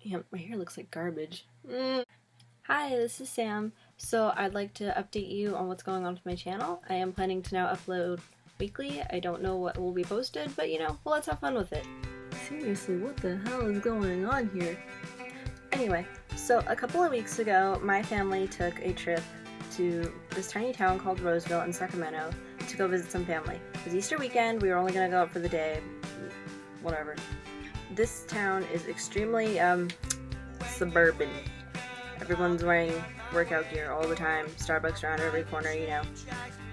Damn, my hair looks like garbage. Hi, this is Sam. So I'd like to update you on what's going on with my channel. I am planning to now upload weekly. I don't know what will be posted, but well, let's have fun with it. Seriously, what the hell is going on here? Anyway, so a couple of weeks ago, my family took a trip to this tiny town called Roseville in Sacramento to go visit some family. It was Easter weekend, we were only gonna go out for the day, whatever. This town is extremely, suburban. Everyone's wearing workout gear all the time, Starbucks around every corner,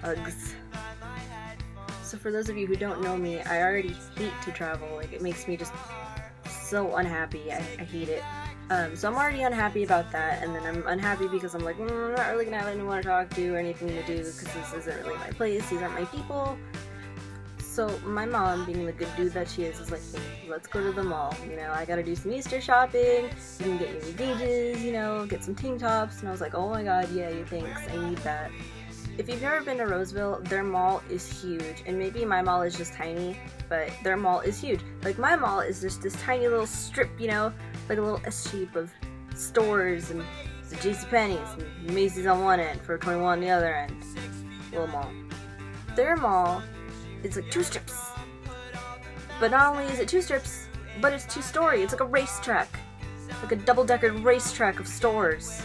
Uggs. So for those of you who don't know me, I already hate to travel, like it makes me just so unhappy, I hate it. So I'm already unhappy about that, and then I'm unhappy because I'm like, I'm not really gonna have anyone to talk to or anything to do because this isn't really my place, these aren't my people. So my mom, being the good dude that she is like, hey, let's go to the mall, I gotta do some Easter shopping, you can get your new gauges, get some tank tops, and I was like, oh my god, yeah, thanks, I need that. If you've never been to Roseville, their mall is huge, and maybe my mall is just tiny, but their mall is huge. Like, my mall is just this tiny little strip, like a little S-shape of stores, and the JCPenney's and Macy's on one end, for 21 on the other end. Little mall. Their mall, it's like 2 strips. But not only is it 2 strips, but it's 2-story. It's like a racetrack. Like a double-deckered racetrack of stores.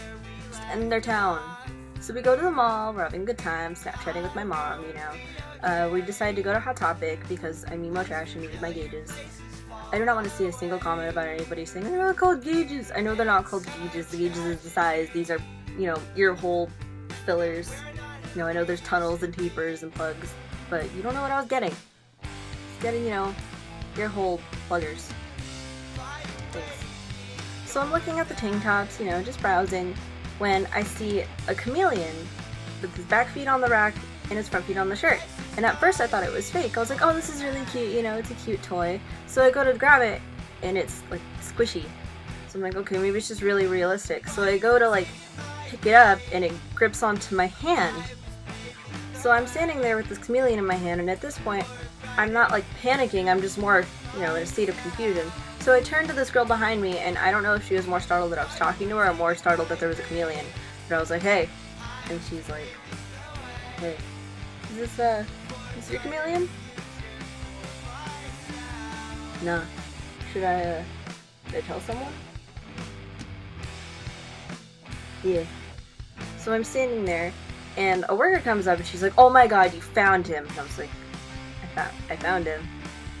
Just in their town. So we go to the mall, we're having a good time, Snapchatting with my mom, We decided to go to Hot Topic because I need more trash and need my gauges. I do not want to see a single comment about anybody saying, they're not called gauges. I know they're not called gauges. The gauges is the size. These are, ear hole fillers. I know there's tunnels and tapers and plugs. But you don't know what I was getting. I was getting, ear hole pluggers. Thanks. So I'm looking at the tank tops, just browsing, when I see a chameleon with his back feet on the rack and his front feet on the shirt. And at first I thought it was fake. I was like, oh, this is really cute, it's a cute toy. So I go to grab it, and it's, like, squishy. So I'm like, okay, maybe it's just really realistic. So I go to, like, pick it up, and it grips onto my hand. So I'm standing there with this chameleon in my hand, and at this point, I'm not like panicking, I'm just more, in a state of confusion. So I turned to this girl behind me, and I don't know if she was more startled that I was talking to her or more startled that there was a chameleon. But I was like, hey. And she's like, hey, is this your chameleon? No. Should I tell someone? Yeah. So I'm standing there, and a worker comes up and she's like, oh my god, you found him. And I was like, I found him.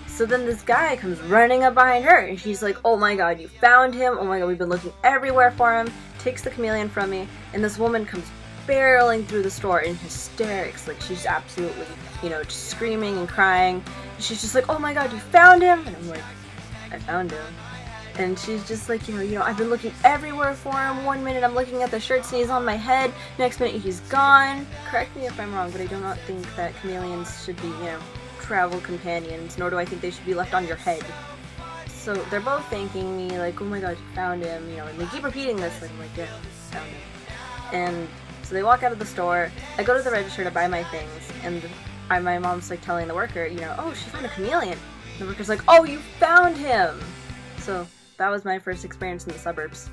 So then this guy comes running up behind her, and she's like, oh my god, you found him. Oh my god, we've been looking everywhere for him. Takes the chameleon from me, and this woman comes barreling through the store in hysterics. Like, she's absolutely, just screaming and crying. And she's just like, oh my god, you found him. And I'm like, I found him. And she's just like, I've been looking everywhere for him. 1 minute I'm looking at the shirts and he's on my head. Next minute he's gone. Correct me if I'm wrong, but I do not think that chameleons should be, travel companions, nor do I think they should be left on your head. So they're both thanking me, like, oh my god, you found him, and they keep repeating this, like, I'm like, yeah, found him. And so they walk out of the store. I go to the register to buy my things, and my mom's like telling the worker, oh, she found a chameleon. And the worker's like, oh, you found him! So that was my first experience in the suburbs.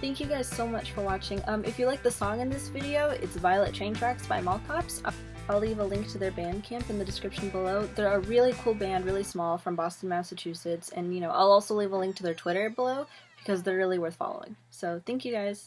Thank you guys so much for watching. If you like the song in this video, it's Violet Train Tracks by Mallcops. I'll leave a link to their Bandcamp in the description below. They're a really cool band, really small, from Boston, Massachusetts, and I'll also leave a link to their Twitter below because they're really worth following. So thank you guys.